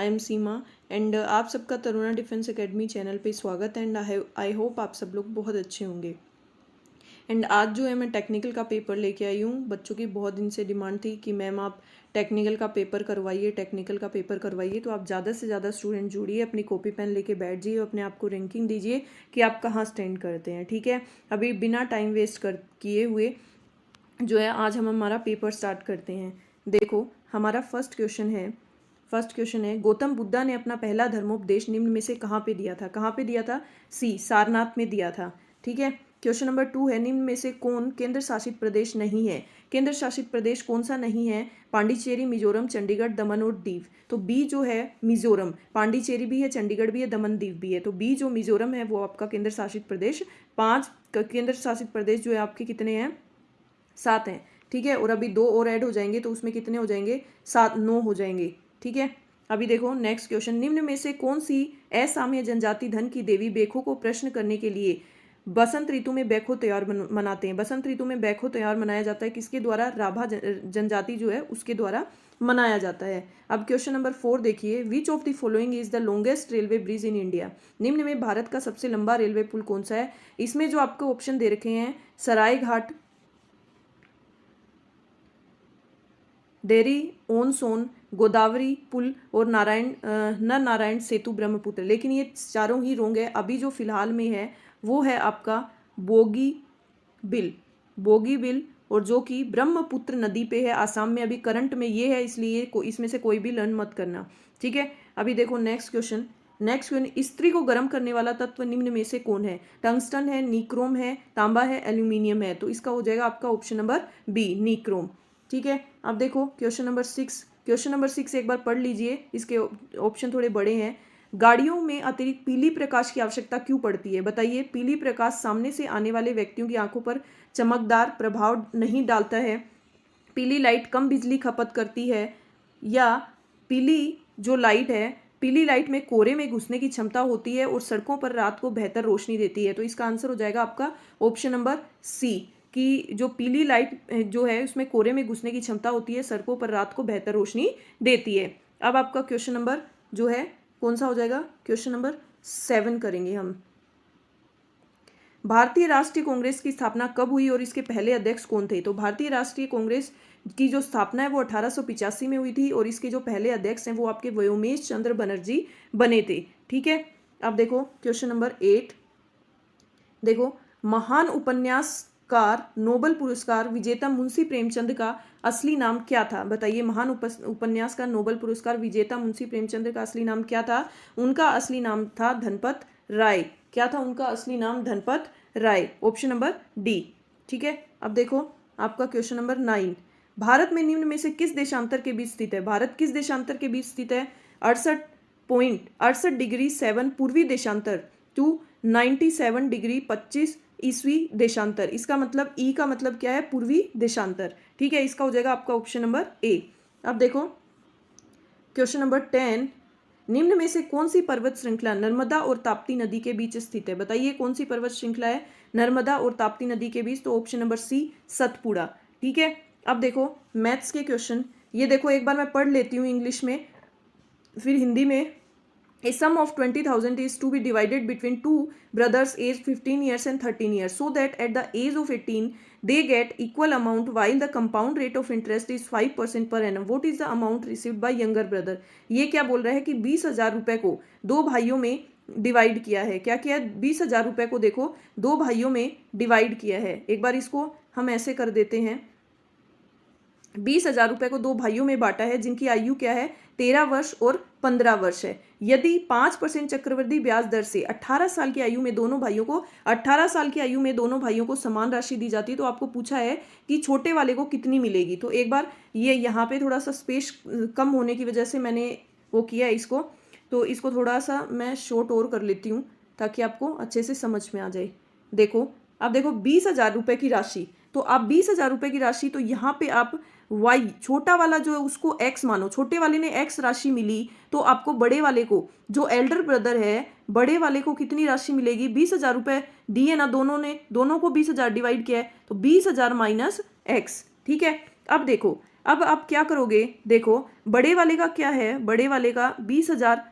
I am Seema and आप सबका Taruna defence academy channel पे स्वागत है। एंड आई होप आप सब लोग बहुत अच्छे होंगे। एंड आज जो है मैं टेक्निकल का पेपर लेके आई हूँ। बच्चों की बहुत दिन से डिमांड थी कि मैम आप टेक्निकल का पेपर करवाइए, टेक्निकल का पेपर करवाइए। तो आप ज़्यादा से ज़्यादा स्टूडेंट जुड़िए, अपनी कॉपी पेन लेके बैठ जाइए, अपने आप को रैंकिंग दीजिए कि आप कहाँ स्टैंड करते हैं। ठीक है, अभी बिना टाइम वेस्ट किए हुए जो है आज हम हमारा पेपर स्टार्ट करते हैं। देखो हमारा फर्स्ट क्वेश्चन है गौतम बुद्धा ने अपना पहला धर्मोपदेश निम्न में से कहाँ पे दिया था? कहाँ पे दिया था? सी, सारनाथ में दिया था। ठीक है, क्वेश्चन नंबर 2 है निम्न में से कौन केंद्र शासित प्रदेश नहीं है? केंद्र शासित प्रदेश कौन सा नहीं है? पांडिचेरी, मिजोरम, चंडीगढ़, दमन और दीव। तो बी जो है मिजोरम, पांडिचेरी भी है, चंडीगढ़ भी है, दमन दीव भी है। तो बी जो मिजोरम है वो आपका केंद्र शासित प्रदेश। 5 केंद्र शासित प्रदेश जो है आपके कितने हैं? 7 हैं। ठीक है, और अभी 2 और ऐड हो जाएंगे तो उसमें कितने हो जाएंगे? 7, 9 हो जाएंगे। ठीक है, अभी देखो नेक्स्ट क्वेश्चन, निम्न में से कौन सी असामान्य जनजाति धन की देवी बेखो को प्रश्न करने के लिए बसंत ऋतु में बैखो त्योहार मनाते हैं? बसंत ऋतु में बैखो त्योहार मनाया जाता है किसके द्वारा? राभा जनजाति जो है उसके द्वारा मनाया जाता है। अब क्वेश्चन नंबर 4 देखिए, which of the following is the longest railway bridge in India? निम्न में भारत का सबसे लंबा रेलवे पुल कौन सा है? इसमें जो आपको ऑप्शन दे रखे हैं सराय घाट, डेरी ओन सोन, गोदावरी पुल और नर नारायण सेतु ब्रह्मपुत्र। लेकिन ये चारों ही रोंग है। अभी जो फिलहाल में है वो है आपका बोगी बिल और जो कि ब्रह्मपुत्र नदी पे है, आसाम में अभी करंट में ये है, इसलिए इसमें से कोई भी लर्न मत करना। ठीक है, अभी देखो नेक्स्ट क्वेश्चन, स्त्री को गर्म करने वाला तत्व निम्न में से कौन है? टंगस्टन है, निक्रोम है, तांबा है, एल्यूमिनियम है। तो इसका हो जाएगा आपका ऑप्शन नंबर बी, निक्रोम। ठीक है, अब देखो क्वेश्चन नंबर 6 एक बार पढ़ लीजिए, इसके ऑप्शन थोड़े बड़े हैं। गाड़ियों में अतिरिक्त पीली प्रकाश की आवश्यकता क्यों पड़ती है? बताइए। पीली प्रकाश सामने से आने वाले व्यक्तियों की आंखों पर चमकदार प्रभाव नहीं डालता है, पीली लाइट कम बिजली खपत करती है, या पीली लाइट में कोहरे में घुसने की क्षमता होती है और सड़कों पर रात को बेहतर रोशनी देती है। तो इसका आंसर हो जाएगा आपका ऑप्शन नंबर सी, कि जो पीली लाइट जो है उसमें कोहरे में घुसने की क्षमता होती है, सड़कों पर रात को बेहतर रोशनी देती है। अब आपका क्वेश्चन नंबर जो है कौन सा हो जाएगा? क्वेश्चन नंबर 7 करेंगे हम। भारतीय राष्ट्रीय कांग्रेस की स्थापना कब हुई और इसके पहले अध्यक्ष कौन थे? तो भारतीय राष्ट्रीय कांग्रेस की जो स्थापना है वो 1885 में हुई थी और इसके जो पहले अध्यक्ष हैं वो आपके व्योमेश चंद्र बनर्जी बने थे। ठीक है, अब देखो क्वेश्चन नंबर 8, देखो महान उपन्यासकार नोबेल पुरस्कार विजेता मुंशी प्रेमचंद का असली नाम क्या था? बताइए। महान उपन्यासकार नोबेल पुरस्कार विजेता मुंशी प्रेमचंद का असली नाम क्या था? उनका असली नाम था धनपत राय। क्या था उनका असली नाम? धनपत राय, ऑप्शन नंबर डी। ठीक है, अब देखो आपका क्वेश्चन नंबर 9, भारत में निम्न में से किस देशांतर के बीच स्थित है? भारत किस देशांतर के बीच स्थित है? 68.68 डिग्री 7 पूर्वी देशांतर टू 97 डिग्री 25 ईस्वी देशांतर। इसका मतलब ई का मतलब क्या है? पूर्वी देशांतर। ठीक है, इसका हो जाएगा आपका ऑप्शन नंबर ए। अब देखो क्वेश्चन नंबर 10, निम्न में से कौन सी पर्वत श्रृंखला नर्मदा और ताप्ती नदी के बीच स्थित है? बताइए कौन सी पर्वत श्रृंखला है नर्मदा और ताप्ती नदी के बीच? तो ऑप्शन नंबर सी, सतपुड़ा। ठीक है, अब देखो मैथ्स के क्वेश्चन, ये देखो एक बार मैं पढ़ लेती हूँ इंग्लिश में फिर हिंदी में। A sum of 20,000 is to be divided between two brothers aged 15 years and 13 years so that at the age of 18 they get equal amount while the compound rate of interest is 5% per annum. What is the amount received by younger brother? ये क्या बोल रहा है कि 20,000 रुपए को दो भाइयों में डिवाइड किया है। क्या किया है? 20,000 रुपए को देखो दो भाइयों में डिवाइड किया है। एक बार इसको हम ऐसे कर देते हैं, 20,000 रुपए को दो भाइयों में बांटा है जिनकी आयु क्या है? 13 वर्ष और 15 वर्ष है। यदि 5% चक्रवृद्धि ब्याज दर से 18 साल की आयु में दोनों भाइयों को समान राशि दी जाती है, तो आपको पूछा है कि छोटे वाले को कितनी मिलेगी। तो एक बार ये यहाँ पे थोड़ा सा स्पेस कम होने की वजह से मैंने वो किया है इसको, तो इसको थोड़ा सा मैं शॉर्ट और कर लेती हूँ ताकि आपको अच्छे से समझ में आ जाए। देखो अब देखो 20,000 रुपए की राशि, तो आप 20,000 रुपए की राशि, तो यहाँ पे आप वाई छोटा वाला जो है उसको एक्स मानो, छोटे वाले ने एक्स राशि मिली, तो आपको बड़े वाले को जो एल्डर ब्रदर है बड़े वाले को कितनी राशि मिलेगी? 20,000 रुपए दिए ना दोनों को 20,000 डिवाइड किया है, तो 20,000 माइनस एक्स। ठीक है, अब देखो अब आप क्या करोगे, देखो बड़े वाले का क्या है, बड़े वाले का 20,000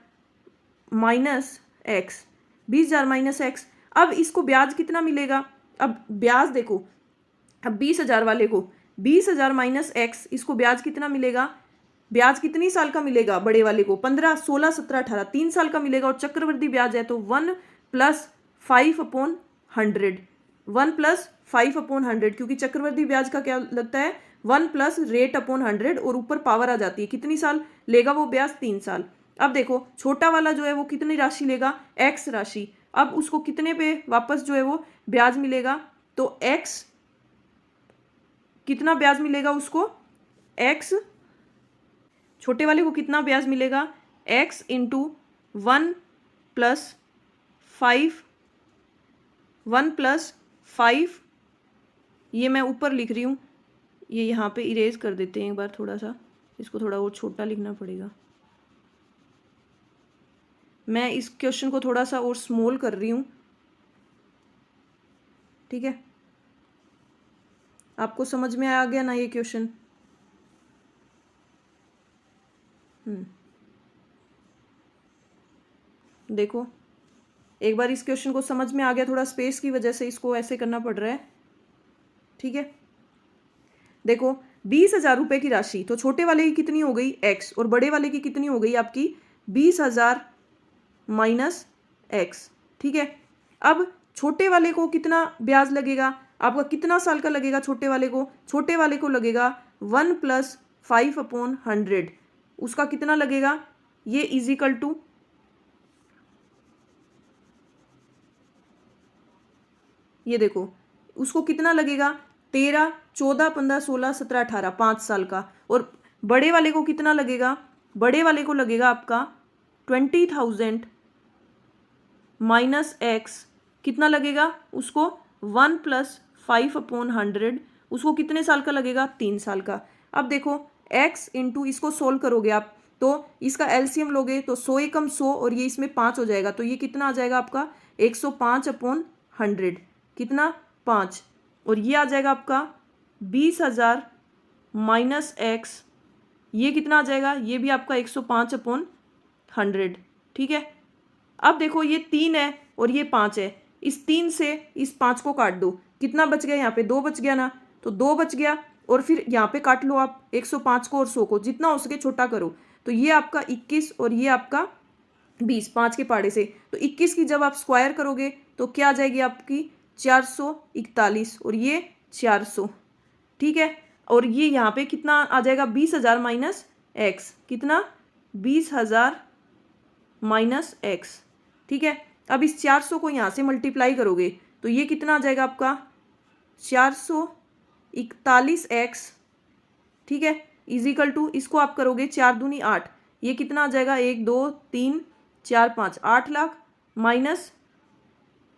माइनस एक्स, 20,000 माइनस एक्स। अब इसको ब्याज कितना मिलेगा, अब ब्याज देखो, अब 20,000 वाले को 20,000 माइनस एक्स, इसको ब्याज कितना मिलेगा, ब्याज कितनी साल का मिलेगा बड़े वाले को, 15, 16, 17, 18, 3 साल का मिलेगा। और चक्रवृद्धि ब्याज है तो 1 + 5/100, 1 + 5/100, क्योंकि चक्रवृद्धि ब्याज का क्या लगता है, 1 + rate/100, और ऊपर पावर आ जाती है। कितनी साल लेगा वो ब्याज, 3 साल। अब देखो छोटा वाला जो है वो कितनी राशि लेगा, एक्स राशि। अब उसको कितने पे वापस जो है वो ब्याज मिलेगा, तो एक्स कितना ब्याज मिलेगा उसको, एक्स छोटे वाले को कितना ब्याज मिलेगा, x इंटू 1 + 5, 1 + 5, ये मैं ऊपर लिख रही हूँ, ये यहाँ पे इरेज कर देते हैं एक बार, थोड़ा सा इसको थोड़ा और छोटा लिखना पड़ेगा। मैं इस क्वेश्चन को थोड़ा सा और स्मॉल कर रही हूँ, ठीक है। आपको समझ में आ गया ना ये क्वेश्चन? देखो एक बार इस क्वेश्चन को समझ में आ गया, थोड़ा स्पेस की वजह से इसको ऐसे करना पड़ रहा है, ठीक है। देखो 20,000 रुपये की राशि, तो छोटे वाले की कितनी हो गई, एक्स, और बड़े वाले की कितनी हो गई आपकी, 20,000 माइनस एक्स, ठीक है। अब छोटे वाले को कितना ब्याज लगेगा आपका, कितना साल का लगेगा छोटे वाले को, छोटे वाले को लगेगा 1 + 5/100, उसका कितना लगेगा, ये इजिकल टू, ये देखो उसको कितना लगेगा, 13, 14, 15, 16, 17, 18, 5 साल का। और बड़े वाले को कितना लगेगा, बड़े वाले को लगेगा आपका 20,000 माइनस एक्स, कितना लगेगा उसको, 1 + 5/100, उसको कितने साल का लगेगा, 3 साल का। अब देखो x इंटू, इसको सोल्व करोगे आप तो इसका एलसीएम लोगे तो 100 एकम 100, और ये इसमें 5 हो जाएगा, तो ये कितना आ जाएगा आपका 105/100, कितना 5, और ये आ जाएगा आपका 20,000 माइनस एक्स, ये कितना आ जाएगा, ये भी आपका 105/100, ठीक है। अब देखो ये 3 है और ये 5 है, इस 3 से इस 5 को काट दो, कितना बच गया, यहाँ पे 2 बच गया ना, तो 2 बच गया, और फिर यहाँ पे काट लो आप 105 को और 100 को, जितना हो सके छोटा करो, तो ये आपका 21 और ये आपका 20, 5 के पाड़े से, तो 21 की जब आप स्क्वायर करोगे तो क्या आ जाएगी आपकी 441, और ये 400, ठीक है। और ये यहाँ पे कितना आ जाएगा, 20,000 माइनस एक्स, कितना 20,000 माइनस एक्स, ठीक है। अब इस 400 को यहाँ से मल्टीप्लाई करोगे तो ये कितना आ जाएगा आपका 441x, ठीक है, इजिकल टू, इसको आप करोगे 4 दूनी 8, ये कितना आ जाएगा 1 2 3 4 5, 8 लाख माइनस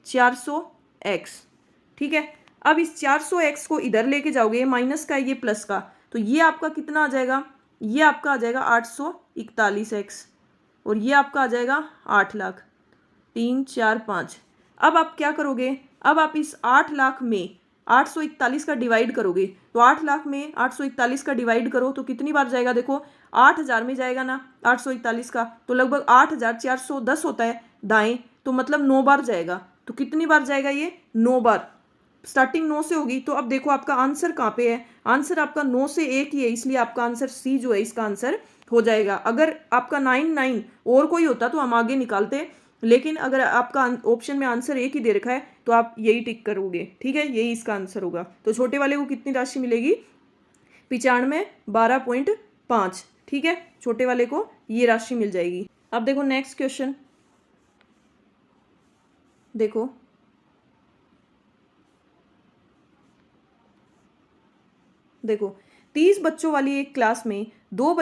400x, ठीक है। अब इस 400x को इधर लेके जाओगे, ये माइनस का है ये प्लस का, तो ये आपका कितना आ जाएगा, ये आपका आ जाएगा 841x, और ये आपका आ जाएगा 8 लाख, 3 4 5। अब आप क्या करोगे, अब आप इस 8 लाख में 841 का डिवाइड करोगे, तो 8 लाख में 841 का डिवाइड करो तो कितनी बार जाएगा, देखो 8,000 में जाएगा ना 841 का, तो लगभग 8,410 होता है दाएं, तो मतलब 9 बार जाएगा, तो कितनी बार जाएगा ये, 9 बार। स्टार्टिंग 9 से होगी, तो अब देखो आपका आंसर कहाँ पे है, आंसर आपका 9 से 1 ही है, इसलिए आपका आंसर सी जो है इसका आंसर हो जाएगा। अगर आपका 9 और कोई होता तो हम आगे निकालते, लेकिन अगर आपका ऑप्शन में आंसर एक ही दे रखा है तो आप यही टिक करोगे, ठीक है, यही इसका आंसर होगा। तो छोटे वाले को कितनी राशि मिलेगी, 95 12.5, ठीक है, छोटे वाले को ये राशि मिल जाएगी। अब देखो नेक्स्ट क्वेश्चन, देखो देखो 30 बच्चों वाली एक क्लास में 2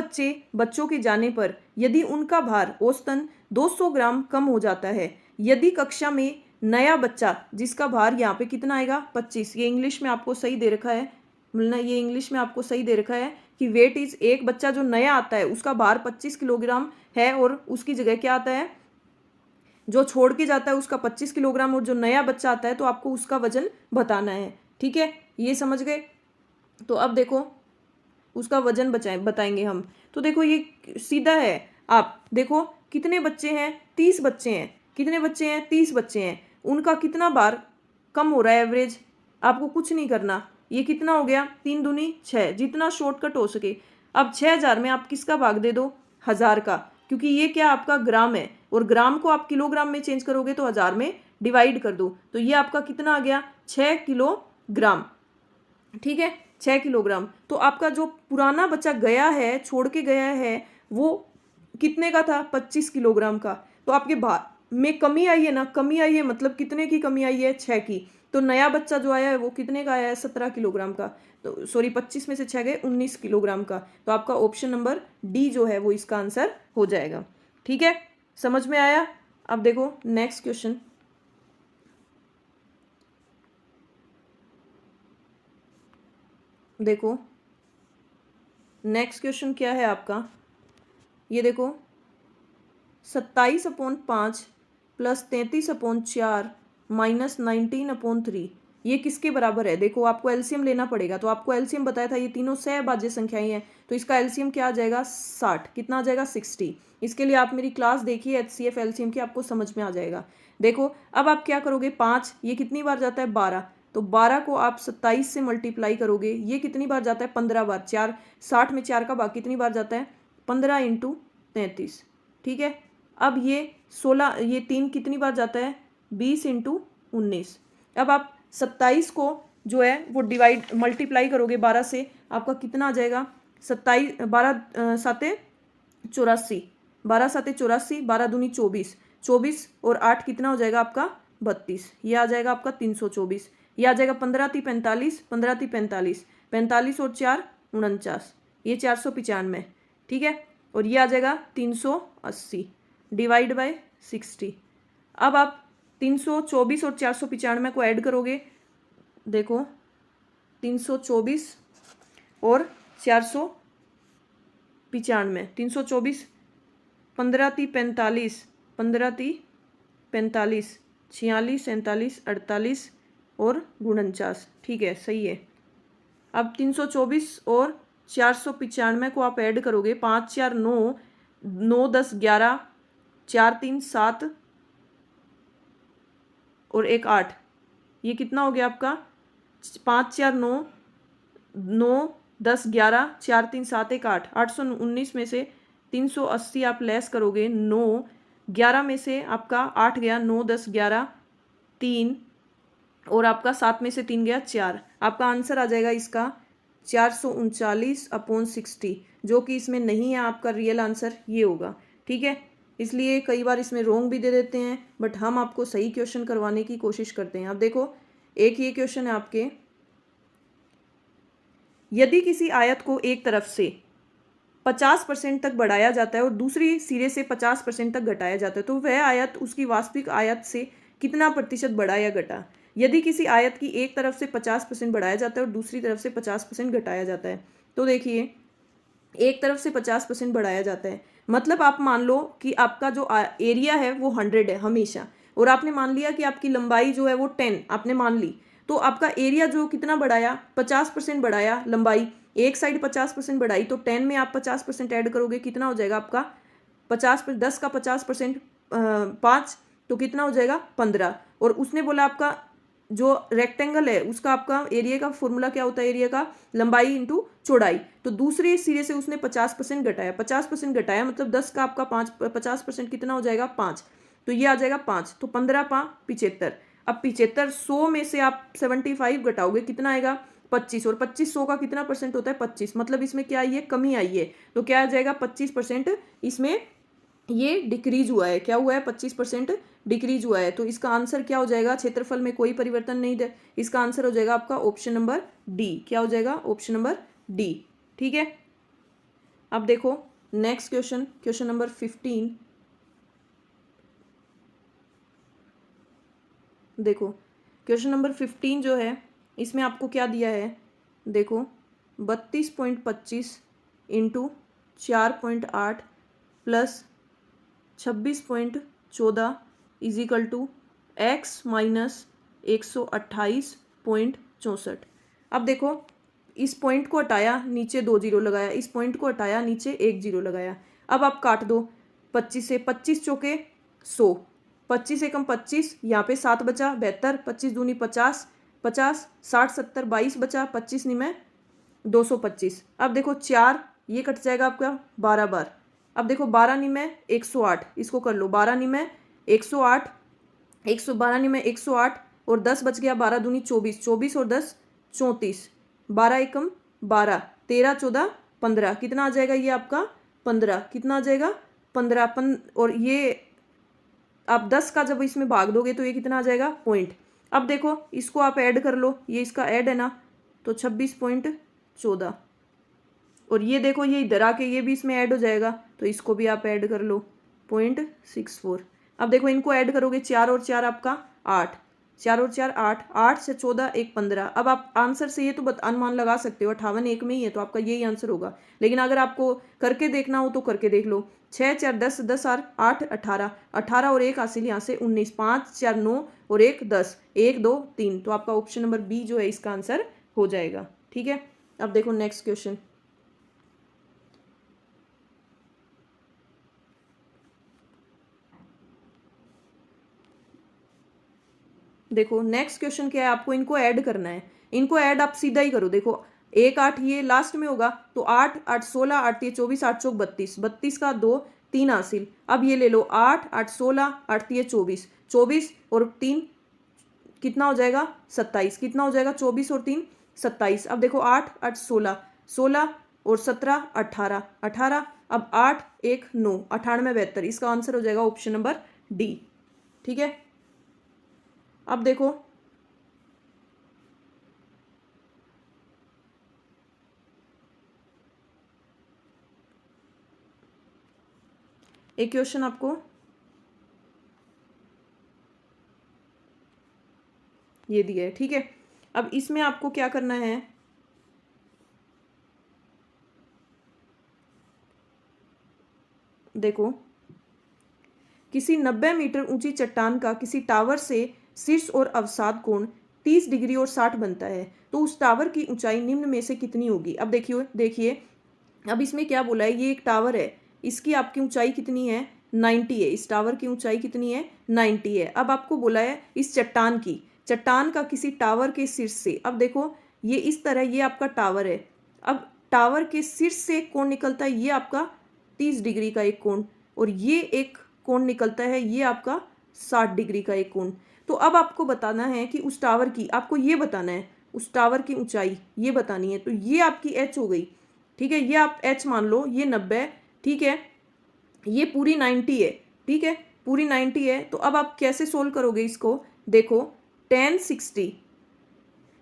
बच्चों के जाने पर यदि उनका भार औसतन 200 ग्राम कम हो जाता है, यदि कक्षा में नया बच्चा जिसका भार यहाँ पे कितना आएगा 25, ये इंग्लिश में आपको सही दे रखा है, मिलना, ये इंग्लिश में आपको सही दे रखा है कि वेट इज, एक बच्चा जो नया आता है उसका भार 25 किलोग्राम है, और उसकी जगह क्या आता है, जो छोड़ के जाता है उसका 25 किलोग्राम, और जो नया बच्चा आता है तो आपको उसका वजन बताना है, ठीक है, ये समझ गए। तो अब देखो उसका वजन बताएंगे हम। तो देखो ये सीधा है। आप देखो कितने बच्चे हैं, 30 बच्चे हैं। कितने बच्चे हैं, 30 बच्चे हैं। उनका कितना बार कम हो रहा है एवरेज, आपको कुछ नहीं करना। ये कितना हो गया, 3 दूनी 6, जितना शॉर्टकट हो सके। अब 6000 में आप किसका भाग दे दो, 1000 का, क्योंकि ये क्या आपका ग्राम है, और ग्राम को आप किलोग्राम में चेंज करोगे तो 1000 में डिवाइड कर दो। तो ये आपका कितना आ गया, 6 किलोग्राम। ठीक है, 6 किलोग्राम। तो आपका जो पुराना बच्चा गया है, छोड़ के गया है, वो कितने का था, 25 किलोग्राम का। तो आपके भार में कमी आई है ना, कमी आई है मतलब कितने की कमी आई है, 6 की। तो नया बच्चा जो आया है वो कितने का आया है, 17 किलोग्राम का। तो सॉरी 25 में से 6 गए, 19 किलोग्राम का। तो आपका ऑप्शन नंबर डी जो है वो इसका आंसर हो जाएगा। ठीक है, समझ में आया। अब देखो नेक्स्ट क्वेश्चन। देखो नेक्स्ट क्वेश्चन क्या है आपका, ये देखो 27/5 प्लस 33/4 माइनस 19/3 ये किसके बराबर है। देखो आपको एलसीएम लेना पड़ेगा। तो आपको एलसीएम बताया था, ये तीनों सहभाज्य संख्याएं हैं, तो इसका एलसीएम क्या आ जाएगा, 60। कितना आ जाएगा, 60। इसके लिए आप मेरी क्लास देखिए एचसीएफ एलसीएम की, आपको समझ में आ जाएगा। देखो अब आप क्या करोगे, 5 ये कितनी बार जाता है, 12। तो 12 को आप 27 से मल्टीप्लाई करोगे, ये कितनी बार जाता है, 15 बार। 4 60 में 4 का भाग कितनी बार जाता है, 15 × 33। ठीक है, अब ये 16, ये 3 कितनी बार जाता है, 20 × 19। अब आप 27 को जो है वो डिवाइड मल्टीप्लाई करोगे 12 से, आपका कितना आ जाएगा, 27 12 साते 84, 12 साते 84, 12 दूनी 24, 24 और 8 कितना हो जाएगा आपका, 32। ये आ जाएगा आपका 324। ये आ जाएगा 15 × 45, 15 × 45, 45 और 4 49, ये 495। ठीक है, और ये आ जाएगा 380 डिवाइड बाय 60। अब आप 324 और 495 को ऐड करोगे। देखो 324 और 495, 324, 15 × 45, 15 × 45, 46, 47, 48 और 49। ठीक है, सही है। अब 324 और 495 को आप ऐड करोगे, 5 4 9, 9 10 11, 4 3 7 और 1 8, ये कितना हो गया आपका, 5 4 9, 9 10 11, 4 3 7 1 8, 819 में से 380 आप लेस करोगे, 9 11 में से आपका 8 गया, 9 10 11 3 और आपका 7 में से 3 गया 4। आपका आंसर आ जाएगा इसका 439/60, जो कि इसमें नहीं है। आपका रियल आंसर ये होगा। ठीक है, इसलिए कई बार इसमें रोंग भी दे देते हैं, बट हम आपको सही क्वेश्चन करवाने की कोशिश करते हैं। अब देखो एक ये क्वेश्चन है आपके, यदि किसी आयत को एक तरफ से 50% तक बढ़ाया जाता है और दूसरी सिरे से 50% तक घटाया जाता है, तो वह आयत उसकी वास्तविक आयत से कितना प्रतिशत बढ़ा या घटा। यदि किसी आयत की एक तरफ से 50% बढ़ाया जाता है और दूसरी तरफ से 50% घटाया जाता है, तो देखिए एक तरफ से 50% बढ़ाया जाता है, मतलब आप मान लो कि आपका जो एरिया है वो 100 है हमेशा, और आपने मान लिया कि आपकी लंबाई जो है वो 10 आपने मान ली। तो आपका एरिया जो कितना बढ़ाया, 50% बढ़ाया लंबाई, एक साइड 50% बढ़ाई, तो 10 में आप 50% ऐड करोगे, कितना हो जाएगा आपका 10 का 50% 5, तो कितना हो जाएगा 15। और उसने बोला आपका जो रेक्टेंगल है उसका आपका एरिया का फॉर्मूला क्या होता है, एरिया का लंबाई इंटू चौड़ाई। तो दूसरे सिरे से उसने 50% घटाया, 50% घटाया मतलब 10 का आपका 50% कितना हो जाएगा 5, तो ये आ जाएगा 5। तो 15 × 5 75। अब 75 100 में से आप 75 घटाओगे, कितना आएगा 25, और 25 100 का कितना परसेंट होता है 25, मतलब इसमें क्या आई है, कमी आई है। तो क्या आ जाएगा 25% इसमें ये डिक्रीज हुआ है। क्या हुआ है, 25% डिक्रीज हुआ है। तो इसका आंसर क्या हो जाएगा, क्षेत्रफल में कोई परिवर्तन नहीं दे, इसका आंसर हो जाएगा आपका ऑप्शन नंबर डी। क्या हो जाएगा, ऑप्शन नंबर डी। ठीक है, अब देखो नेक्स्ट क्वेश्चन, क्वेश्चन नंबर 15। देखो क्वेश्चन नंबर 15 जो है इसमें आपको क्या दिया है, देखो 32.25 × 4.8 प्लस 26.14 = x - 128.64। अब देखो इस पॉइंट को हटाया, नीचे 2 जीरो लगाया, इस पॉइंट को हटाया, नीचे 1 जीरो लगाया। अब आप काट दो 25 से, 25 चौके 100, 25 एकम 25, यहाँ पे 7 बचा 72, 25 दूनी 50, 50 60 70 22 बचा, 25 निमे 225। अब देखो 4 ये कट जाएगा आपका 12 बार। अब देखो 12 निमे 108, इसको कर लो 12 निमे 108, 112 निमे 108 और 10 बच गया, 12 दूनी 24, 24 और 10 34, 12 एकम 12, 13 14 15, कितना आ जाएगा ये आपका 15, कितना आ जाएगा 15 और ये आप 10 का जब इसमें भाग दोगे तो ये कितना आ जाएगा पॉइंट। अब देखो इसको आप ऐड कर लो, ये इसका ऐड है ना, तो 26.14 और ये देखो ये इधर आके ये भी इसमें ऐड हो जाएगा, तो इसको भी आप ऐड कर लो 0.64। अब देखो इनको ऐड करोगे 4 और 4 आपका 8, 4 और 4 8, 8 से 14 1 15। अब आप आंसर से ये तो अनुमान लगा सकते हो 58 एक में ही है, तो आपका यही आंसर होगा। लेकिन अगर आपको करके देखना हो तो करके देख लो। 6 4 10, 10 8 18, 18 और 1 हासिल यहाँ से 19, 5 4 9 और 1 10, 1 2 3, तो आपका ऑप्शन नंबर बी जो है इसका आंसर हो जाएगा। ठीक है, अब देखो नेक्स्ट क्वेश्चन। देखो नेक्स्ट क्वेश्चन क्या है, आपको इनको ऐड करना है। इनको ऐड आप सीधा ही करो, देखो 1 8 ये लास्ट में होगा, तो 8 8 16 8 ये 24, 8 चौक 32, 32 का 2 3 हासिल। अब ये ले लो 8 8 16 8 ये 24, 24 और 3 कितना हो जाएगा 27, कितना हो जाएगा 24 और 3 27। अब देखो 8 8 16, 16 और 17 18, 18, अब 8 1 9, 98 72, इसका आंसर हो जाएगा ऑप्शन नंबर डी। ठीक है, अब देखो एक क्वेश्चन आपको ये दिया है। ठीक है, अब इसमें आपको क्या करना है, देखो किसी 90 मीटर ऊंची चट्टान का किसी टावर से शीर्ष और अवसाद कोण 30 डिग्री और 60 बनता है, तो उस टावर की ऊंचाई निम्न में से कितनी होगी। अब देखिए अब इसमें क्या बोला है, ये एक टावर है, इसकी आपकी ऊंचाई कितनी है 90 है, इस टावर की ऊंचाई कितनी है 90 है। अब आपको बोला है इस चट्टान का किसी टावर के शीर्ष से, अब देखो ये इस तरह ये आपका टावर है, अब टावर के शीर्ष से एक कोण निकलता है, ये आपका 30 डिग्री का एक कोण, और ये एक कोण निकलता है, ये आपका 60 डिग्री का एक कोण। तो अब आपको बताना है कि उस टावर की, आपको ये बताना है उस टावर की ऊंचाई ये बतानी है, तो ये आपकी एच हो गई। ठीक है, ये आप एच मान लो, ये 90, ठीक है, ये पूरी 90 है, ठीक है, पूरी 90 है। तो अब आप कैसे सोल्व करोगे इसको, देखो tan 60,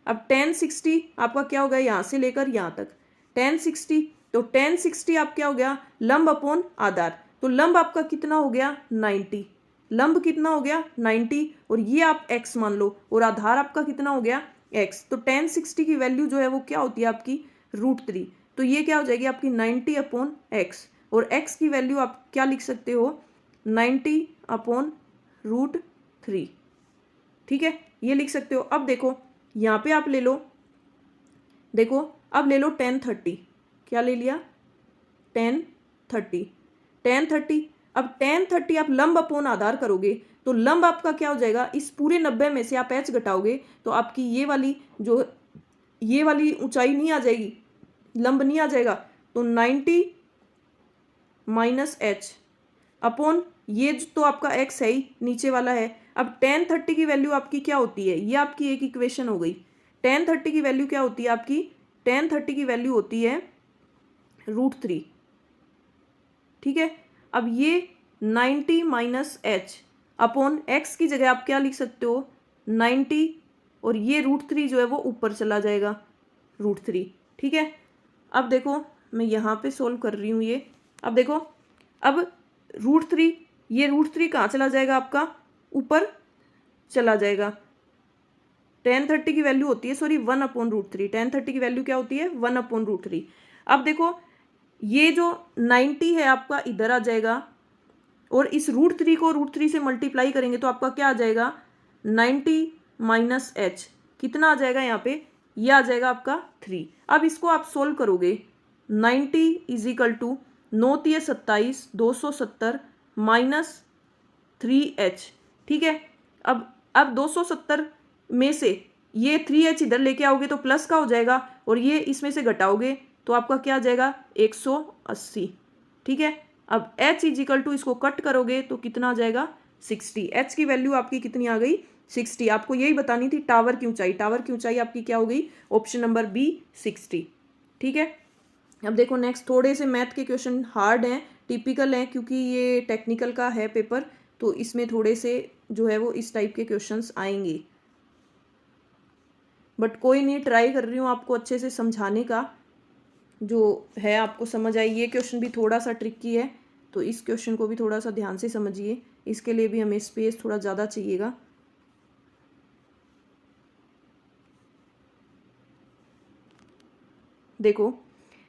अब tan 60 आपका क्या हो गया यहाँ से लेकर यहाँ तक tan 60, तो tan 60 आप क्या हो गया लंब अपॉन आधार, तो लंब आपका कितना हो गया 90, लंब कितना हो गया 90, और ये आप x मान लो, और आधार आपका कितना हो गया x। तो tan 60 की वैल्यू जो है वो क्या होती है आपकी √3, तो ये क्या हो जाएगी आपकी 90 अपॉन x, और x की वैल्यू आप क्या लिख सकते हो 90 अपॉन √3। ठीक है, ये लिख सकते हो। अब देखो यहाँ पे आप ले लो, देखो अब ले लो tan 30, क्या ले लिया tan 30, tan 30, अब tan 30 आप लंब अपॉन आधार करोगे, तो लंब आपका क्या हो जाएगा, इस पूरे 90 में से आप h घटाओगे, तो आपकी ये वाली ऊंचाई नहीं आ जाएगी, लंब नहीं आ जाएगा, तो 90 माइनस h अपॉन ये तो आपका x है ही, नीचे वाला है। अब tan 30 की वैल्यू आपकी क्या होती है, ये आपकी एक इक्वेशन हो गई। tan 30 की वैल्यू क्या होती है आपकी, tan 30 की वैल्यू होती है √3। ठीक है, अब ये 90 माइनस h अपॉन x की जगह आप क्या लिख सकते हो 90, और ये √3 जो है वो ऊपर चला जाएगा √3। ठीक है, अब देखो मैं यहाँ पे सोल्व कर रही हूँ ये, अब देखो अब √3, ये √3 कहाँ चला जाएगा आपका ऊपर चला जाएगा। tan 30 की वैल्यू होती है 1 अपॉन √3, tan 30 की वैल्यू क्या होती है 1 अपॉन √3। अब देखो ये जो 90 है आपका इधर आ जाएगा, और इस √3 को √3 से मल्टीप्लाई करेंगे तो आपका क्या आ जाएगा 90 माइनस h, कितना आ जाएगा यहाँ पे ये आ जाएगा आपका 3। अब इसको आप सोल्व करोगे 90 इज इक्वल टू 9 तिये 27 270 माइनस 3h। ठीक है, अब 270 में से ये 3h इधर लेके आओगे तो प्लस का हो जाएगा और ये इसमें से घटाओगे तो आपका क्या आ जाएगा 180। ठीक है, अब h इज इक्वल टू इसको कट करोगे तो कितना आ जाएगा 60। h की वैल्यू आपकी कितनी आ गई 60। आपको यही बतानी थी टावर की ऊंचाई। टावर की ऊंचाई आपकी क्या हो गई ऑप्शन नंबर बी 60। ठीक है, अब देखो नेक्स्ट थोड़े से मैथ के क्वेश्चन हार्ड हैं, टिपिकल हैं क्योंकि ये टेक्निकल का है पेपर, तो इसमें थोड़े से जो है वो इस टाइप के क्वेश्चंस आएंगे, बट कोई नहीं, ट्राई कर रही हूँ आपको अच्छे से समझाने का, जो है आपको समझ आई। ये क्वेश्चन भी थोड़ा सा ट्रिकी है तो इस क्वेश्चन को भी थोड़ा सा ध्यान से समझिए, इसके लिए भी हमें स्पेस थोड़ा ज़्यादा चाहिएगा। देखो,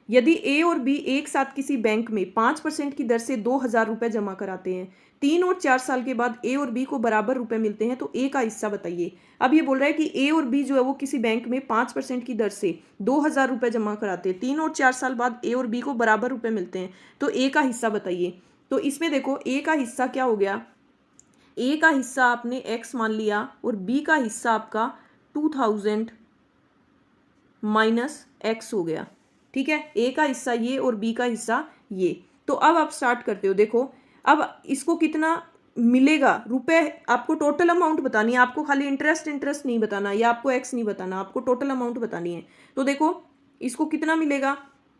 यदि ए और बी एक साथ किसी बैंक में 5% की दर से 2,000 रुपये जमा कराते हैं, 3 और 4 साल के बाद ए और बी को बराबर रुपए मिलते हैं, तो ए का हिस्सा बताइए। अब ये बोल रहा है कि ए और बी जो है वो किसी बैंक में 5% की दर से 2,000 रुपये जमा कराते हैं, 3 और 4 साल बाद ए और बी को बराबर रुपए मिलते हैं, तो ए का हिस्सा बताइए। तो इसमें देखो ए का हिस्सा क्या हो गया, ए का हिस्सा आपने एक्स मान लिया और बी का हिस्सा आपका 2,000 माइनस एक्स हो गया। ठीक है, ए का हिस्सा ये और बी का हिस्सा ये। तो अब आप स्टार्ट करते हो, देखो अब इसको कितना मिलेगा रुपए, आपको टोटल अमाउंट बतानी है, आपको खाली इंटरेस्ट नहीं बताना या आपको एक्स नहीं बताना, आपको टोटल अमाउंट बतानी है। तो देखो इसको कितना मिलेगा,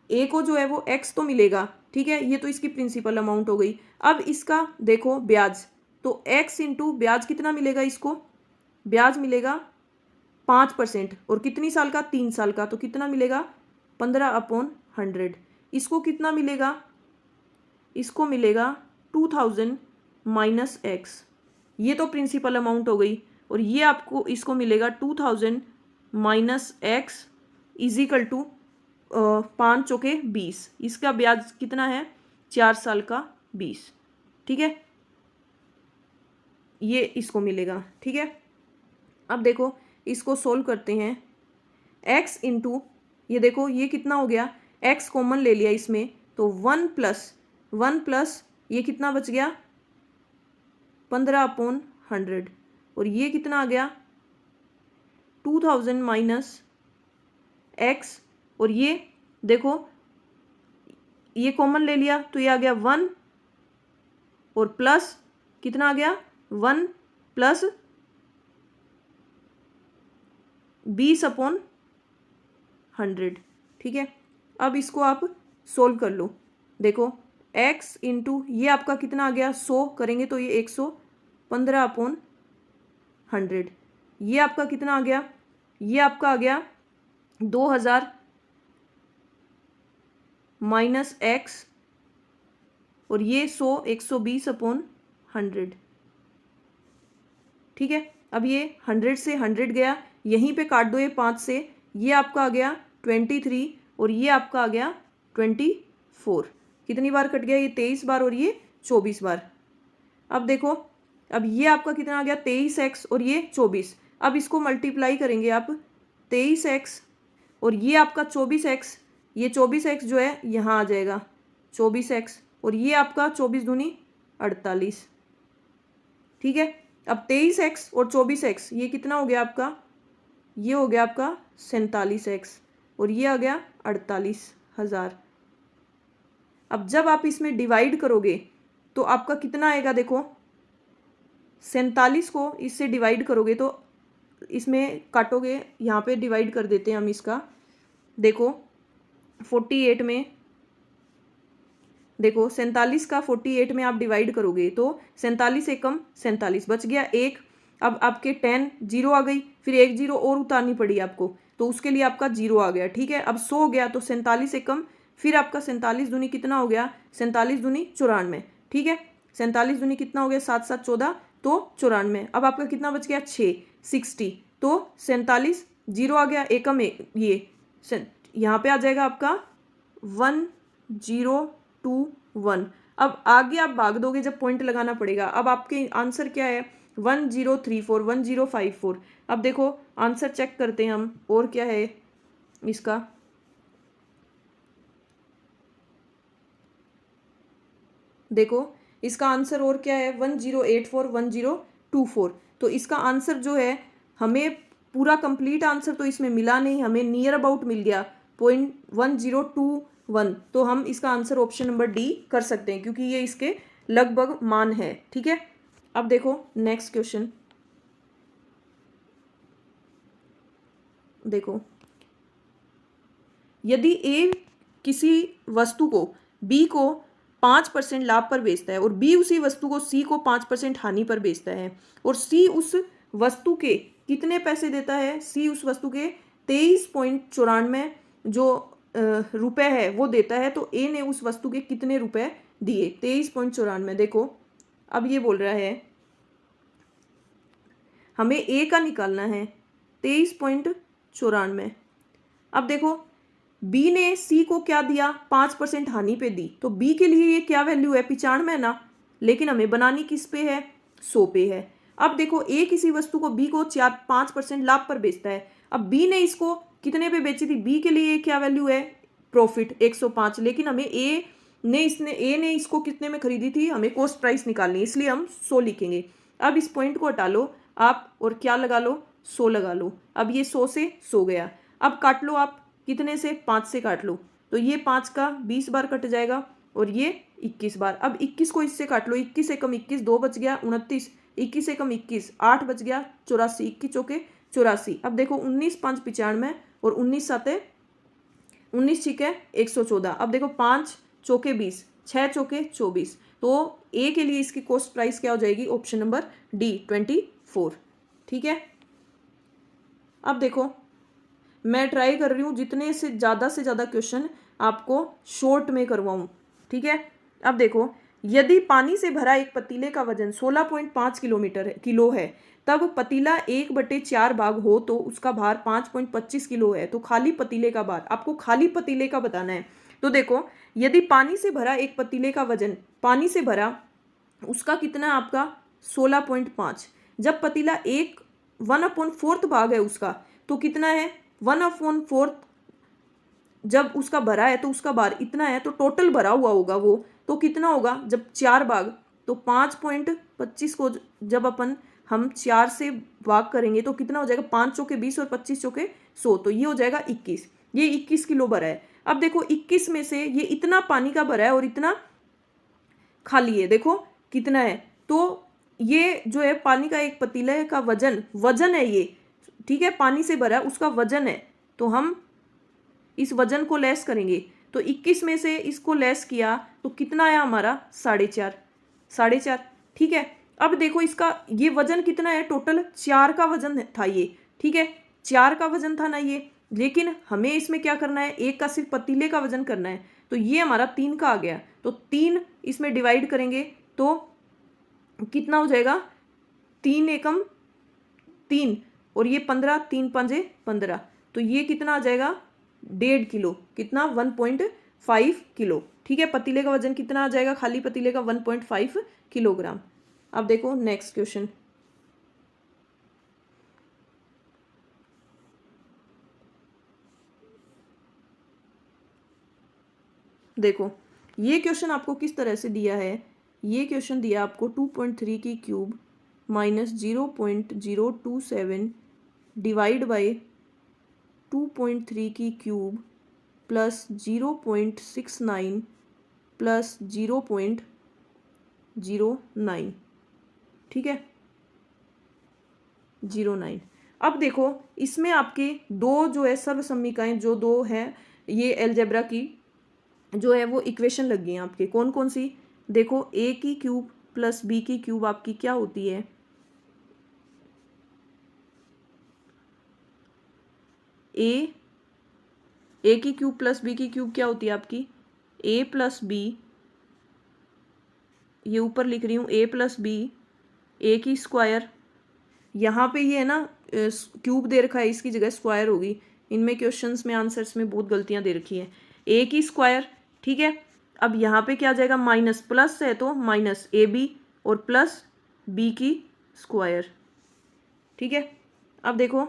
ए को जो है वो एक्स तो मिलेगा। ठीक है, ये तो इसकी प्रिंसिपल अमाउंट हो गई। अब इसका देखो ब्याज, तो एक्स इंटू ब्याज कितना मिलेगा, इसको ब्याज मिलेगा 5% और कितनी साल का 3 साल का, तो कितना मिलेगा 15/100। इसको कितना मिलेगा, इसको मिलेगा 2000 माइनस एक्स, ये तो प्रिंसिपल अमाउंट हो गई, और ये आपको इसको मिलेगा 2000 minus X is equal to 5 चौके 20। इसका ब्याज कितना है 4 साल का 20। ठीक है, ये इसको मिलेगा। ठीक है, अब देखो इसको सोल्व करते हैं, x इंटू ये देखो ये कितना हो गया, x कॉमन ले लिया इसमें, तो 1 प्लस ये कितना बच गया 15/100 और ये कितना आ गया 2000 माइनस x, और ये देखो ये कॉमन ले लिया तो ये आ गया 1 और प्लस कितना आ गया 1 प्लस 20/100। ठीक है, अब इसको आप सोल्व कर लो। देखो x इंटू ये आपका कितना आ गया 100 करेंगे तो ये 115/100, ये आपका कितना आ गया, ये आपका आ गया 2000 माइनस एक्स और ये 120/100। ठीक है, अब ये 100 से 100 गया, यहीं पे काट दो ये 5 से, ये आपका आ गया 23 और ये आपका आ गया 24। कितनी बार कट गया, ये 23 बार और ये 24 बार। अब देखो अब ये आपका कितना आ गया 23x और ये 24। अब इसको मल्टीप्लाई करेंगे आप 23x और ये आपका 24x, ये 24x जो है यहाँ आ जाएगा 24x और ये आपका 24 दूनी 48। ठीक है, अब 23x और 24x ये कितना हो गया आपका, ये हो गया आपका 47x और ये आ गया 48,000। अब जब आप इसमें डिवाइड करोगे तो आपका कितना आएगा, देखो 47 को इससे डिवाइड करोगे तो इसमें काटोगे, यहाँ पे डिवाइड कर देते हैं हम इसका। देखो 48 में, देखो 47 का 48 में आप डिवाइड करोगे तो 47 से कम 47 बच गया 1। अब आपके 10 जीरो आ गई, फिर 1 जीरो और उतारनी पड़ी आपको, तो उसके लिए आपका 0 आ गया। ठीक है, अब 100 हो गया तो 47 से कम, फिर आपका 47 दूनी कितना हो गया, 47 दूनी 94। ठीक है, 47 दूनी कितना हो गया 7 7 14 तो 94। अब आपका कितना बच गया 6 60, तो 47 जीरो आ गया, एकम ये यहाँ पे आ जाएगा आपका 1021। अब आगे आप भाग दोगे जब पॉइंट लगाना पड़ेगा। अब आपके आंसर क्या है 1034 1054। अब देखो आंसर चेक करते हैं हम, और क्या है इसका। देखो इसका आंसर और क्या है, 1084 1024। तो इसका आंसर जो है, हमें पूरा कंप्लीट आंसर तो इसमें मिला नहीं, हमें नियर अबाउट मिल गया 0.1021। तो हम इसका आंसर ऑप्शन नंबर डी कर सकते हैं, क्योंकि ये इसके लगभग मान है। ठीक है, अब देखो नेक्स्ट क्वेश्चन। देखो यदि ए किसी वस्तु को बी को 5% लाभ पर बेचता है और बी उसी वस्तु को सी को 5% हानि पर बेचता है, और सी उस वस्तु के कितने पैसे देता है, सी उस वस्तु के 23.94 जो रुपए है वो देता है, तो ए ने उस वस्तु के कितने रुपए दिए, 23.94। देखो अब ये बोल रहा है हमें ए का निकालना है 23.94। अब देखो बी ने सी को क्या दिया, 5% हानि पे दी, तो बी के लिए ये क्या वैल्यू है, 95 ना, लेकिन हमें बनानी किस पे है, 100 पे है। अब देखो ए किसी वस्तु को बी को 5% लाभ पर बेचता है, अब बी ने इसको कितने पे बेची थी, बी के लिए क्या वैल्यू है, प्रॉफिट 105, लेकिन हमें ए ने इसको कितने में खरीदी थी, हमें कॉस्ट प्राइस निकालनी है, इसलिए हम 100 लिखेंगे। अब इस पॉइंट को हटा लो आप और क्या लगा लो, 100 लगा लो। अब ये 100 से 100 गया, अब काट लो आप कितने से, 5 से काट लो, तो ये 5 का 20 बार कट जाएगा और ये 21 बार। अब 21 को इससे काट लो, 21 से कम 21, 2 बच गया 29, 21 से कम 21, 8 बच गया 84, 21 चौके 84। अब देखो 19 5 95 और 19 7 19 6 114। अब देखो 5 चौके 20, 6 चौके 24, तो ए के लिए इसकी कॉस्ट प्राइस क्या हो जाएगी, ऑप्शन नंबर डी 24। ठीक है, अब देखो मैं ट्राई कर रही हूँ जितने से ज़्यादा क्वेश्चन आपको शॉर्ट में करवाऊँ। ठीक है, अब देखो यदि पानी से भरा एक पतीले का वजन 16.5 किलो है, तब पतीला 1/4 भाग हो तो उसका भार 5.25 किलो है, तो खाली पतीले का भार, आपको खाली पतीले का बताना है। तो देखो यदि पानी से भरा एक पतीले का वजन, पानी से भरा उसका कितना आपका 16.5, जब पतीला 1/4 भाग है उसका, तो कितना है 1/4, जब उसका भरा है तो उसका भार इतना है, तो टोटल भरा हुआ होगा वो, तो कितना होगा जब 4 भाग, तो 5.25 को जब हम 4 से भाग करेंगे तो कितना हो जाएगा, 5 चौके 20 और 25 चौके 100, तो ये हो जाएगा 21। ये 21 किलो भरा है। अब देखो 21 में से ये इतना पानी का भरा है और इतना खाली है, देखो कितना है, तो ये जो है पानी का एक पतीले का वजन है ये, ठीक है, पानी से भरा उसका वजन है, तो हम इस वजन को लेस करेंगे, तो 21 में से इसको लेस किया तो कितना आया हमारा 4.5। ठीक है, अब देखो इसका ये वजन कितना है, टोटल 4 का वजन था ये। ठीक है, 4 का वजन था ना ये, लेकिन हमें इसमें क्या करना है, एक का सिर्फ पतीले का वजन करना है, तो ये हमारा 3 का आ गया, तो 3 इसमें डिवाइड करेंगे तो कितना हो जाएगा, 3 एकम 3 और ये 15, 3 पंजे 15, तो ये कितना आ जाएगा 1.5 किलो, कितना 1.5 किलो। ठीक है, पतीले का वजन कितना आ जाएगा, खाली पतीले का 1.5 किलोग्राम। अब देखो नेक्स्ट क्वेश्चन। देखो ये क्वेश्चन आपको किस तरह से दिया है, ये क्वेश्चन दिया आपको 2.3 की क्यूब माइनस 0.027 डिवाइड बाई 2.3 की क्यूब प्लस 0.69 प्लस 0.09। ठीक है, 09। अब देखो इसमें आपके दो जो है सर्वसम्मिकाएं, जो दो हैं ये एलजेब्रा की जो है वो इक्वेशन लग गई हैं आपके, कौन कौन सी, देखो ए की क्यूब प्लस बी की क्यूब आपकी क्या होती है, ए की क्यूब प्लस बी की क्यूब क्या होती है आपकी, ए प्लस बी, ये ऊपर लिख रही हूँ ए प्लस बी, ए की स्क्वायर, यहाँ पे ये है ना क्यूब दे रखा है, इसकी जगह स्क्वायर होगी, इनमें क्वेश्चंस में आंसर्स में बहुत गलतियाँ दे रखी है, ए की स्क्वायर। ठीक है, अब यहाँ पे क्या आ जाएगा, माइनस प्लस है तो माइनस ए बी और प्लस बी की स्क्वायर। ठीक है, अब देखो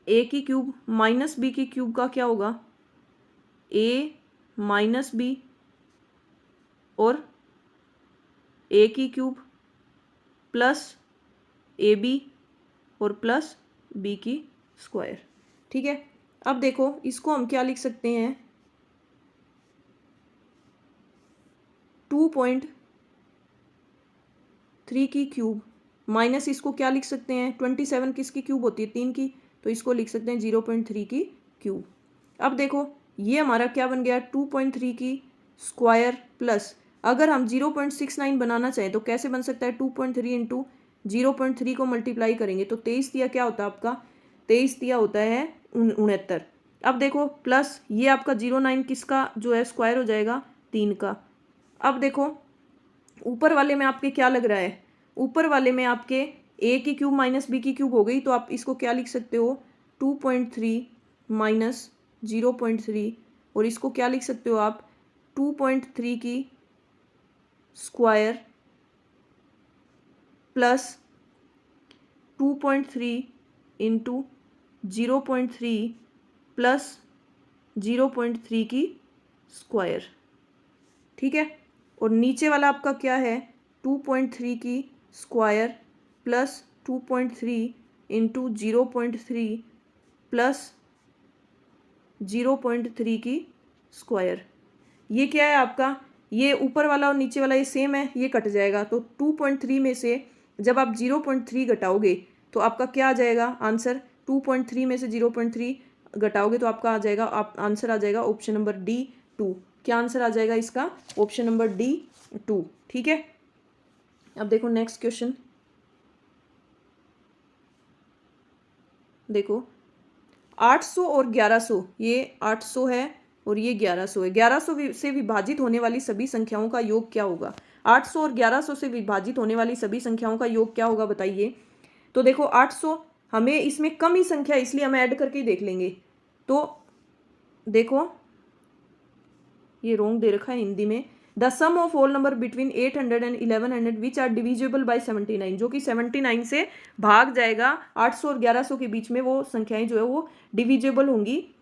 ए की क्यूब माइनस बी की क्यूब का क्या होगा, ए माइनस बी और ए की क्यूब प्लस ए बी और प्लस बी की स्क्वायर। ठीक है, अब देखो इसको हम क्या लिख सकते हैं, 2.3 की क्यूब माइनस इसको क्या लिख सकते हैं, 27 किसकी क्यूब होती है, 3 की, तो इसको लिख सकते हैं 0.3 की क्यूब। अब देखो ये हमारा क्या बन गया, 2.3 की स्क्वायर प्लस, अगर हम 0.69 बनाना चाहें तो कैसे बन सकता है, 2.3 इंटू 0.3 को मल्टीप्लाई करेंगे तो 23 दिया क्या होता है आपका, 23 दिया होता है 69। अब देखो प्लस ये आपका 0.9 किसका जो है स्क्वायर हो जाएगा, 3 का। अब देखो ऊपर वाले में आपके क्या लग रहा है, ऊपर वाले में आपके ए की क्यूब माइनस बी की क्यूब हो गई, तो आप इसको क्या लिख सकते हो, 2.3 माइनस 0.3, और इसको क्या लिख सकते हो आप, 2.3 की स्क्वायर प्लस 2.3 इंटू 0.3 प्लस 0.3 की स्क्वायर। ठीक है, और नीचे वाला आपका क्या है, 2.3 की स्क्वायर प्लस 2.3 इंटू 0.3 प्लस 0.3 की स्क्वायर। ये क्या है आपका, ये ऊपर वाला और नीचे वाला ये सेम है, ये कट जाएगा, तो 2.3 में से जब आप 0.3 घटाओगे तो आपका क्या आ जाएगा आंसर, 2.3 में से 0.3 घटाओगे तो आपका आ जाएगा, आप आंसर आ जाएगा ऑप्शन नंबर D2। क्या आंसर आ जाएगा इसका, ऑप्शन नंबर D2। ठीक है, अब देखो नेक्स्ट क्वेश्चन, देखो 800 और 1100, ये 800 है और ये 1100 है, 1100 से विभाजित होने वाली सभी संख्याओं का योग क्या होगा, 800 और 1100 से विभाजित होने वाली सभी संख्याओं का योग क्या होगा बताइए। तो देखो 800 हमें इसमें कम ही संख्या इसलिए हम ऐड करके ही देख लेंगे, तो देखो ये रोंग दे रखा है हिंदी में, the sum of all number between 800 and 1100 which are divisible by 79, जो कि 79 से भाग जाएगा, 800 और 1100 के बीच में वो संख्याएं जो है वो डिविजिबल होंगी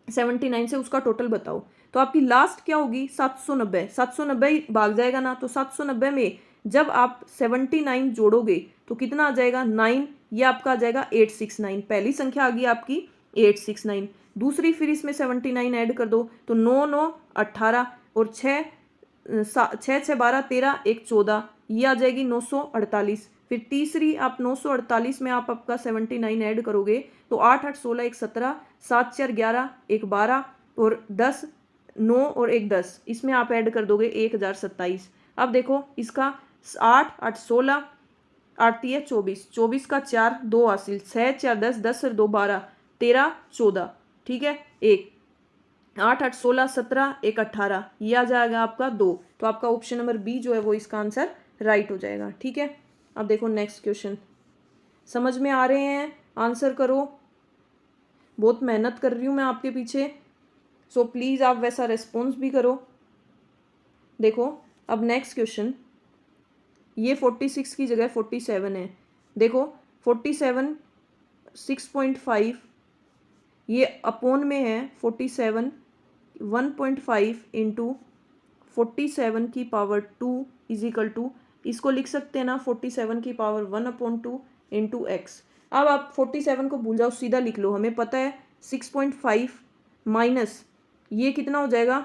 79 से, उसका टोटल बताओ। तो आपकी लास्ट क्या होगी, 790, 790 भाग जाएगा ना, तो 790 में जब आप 79 जोड़ोगे तो कितना आ जाएगा 9, ये आपका आ जाएगा 869, पहली संख्या आ गई आपकी 869, दूसरी फिर इसमें 79 ऐड कर दो तो 9 9 18 और 6 6 12 13 1 14, ये आ जाएगी 948, फिर तीसरी आप 948 में आप आपका 79 ऐड करोगे तो 8 8 16 1 17, 7 4 11 1 12 और 10 9 और 1 10, इसमें आप ऐड कर दोगे 1027। अब देखो इसका 8 8 16 8 3 24, 24 का 4 2 हासिल, 6 4 10 10 और 2 12 13 14, ठीक है 1 8 8 16 17 1 18, ये आ जाएगा आपका 2, तो आपका ऑप्शन नंबर बी जो है वो इसका आंसर राइट हो जाएगा। ठीक है, अब देखो नेक्स्ट क्वेश्चन, समझ में आ रहे हैं, आंसर करो, बहुत मेहनत कर रही हूँ मैं आपके पीछे, सो प्लीज़ आप वैसा रिस्पॉन्स भी करो। देखो अब नेक्स्ट क्वेश्चन, ये 46 की जगह 47 है, देखो 47 6.5, ये अपोन में है 47 1.5 इंटू 47 की पावर 2 इज इक्वल टू, इसको लिख सकते हैं ना 47 की पावर 1/2 इंटू एक्स। अब आप 47 को भूल जाओ, सीधा लिख लो, हमें पता है 6.5 माइनस ये कितना हो जाएगा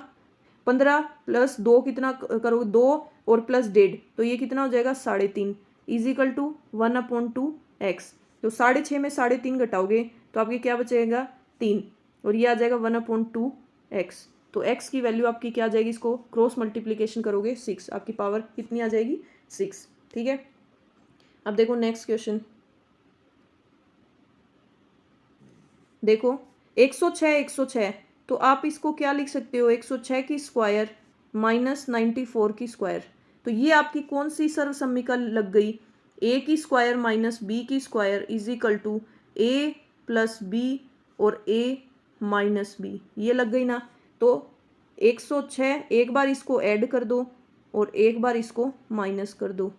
15 प्लस 2 कितना करोगे 2 और प्लस 1.5, तो ये कितना हो जाएगा 3.5 इज इक्वल टू 1/2 एक्स। तो 6.5 में 3.5 घटाओगे तो आपके क्या बचेगा 3, और ये आ जाएगा 1/2 एक्स। तो x की वैल्यू आपकी क्या आ जाएगी, इसको क्रॉस मल्टीप्लिकेशन करोगे 6, आपकी पावर कितनी आ जाएगी 6। ठीक है, अब देखो नेक्स्ट क्वेश्चन, देखो 106 तो आप इसको क्या लिख सकते हो, 106 की स्क्वायर माइनस 94 की स्क्वायर, तो ये आपकी कौन सी सर्वसम्मिका लग गई, a की स्क्वायर माइनस b की square is equal to a plus B और a माइनस बी, ये लग गई ना। तो 106 एक बार इसको ऐड कर दो और एक बार इसको माइनस कर दो,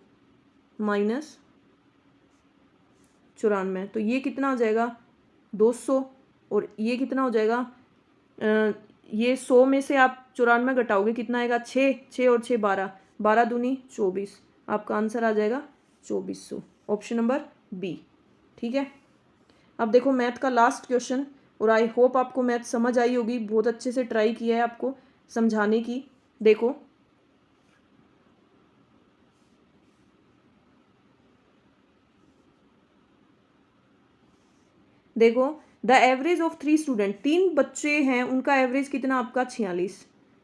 माइनस 94, तो ये कितना हो जाएगा 200, और ये कितना हो जाएगा ये 100 में से आप 94 घटाओगे कितना आएगा 6, 6 और 6 12, 12 दूनी 24, आपका आंसर आ जाएगा 2400, ऑप्शन नंबर बी। ठीक है, अब देखो मैथ का लास्ट क्वेश्चन, और आई होप आपको मैथ समझ आई होगी, बहुत अच्छे से ट्राई किया है आपको समझाने की। देखो देखो द एवरेज ऑफ 3 स्टूडेंट, 3 बच्चे हैं, उनका एवरेज कितना आपका 46,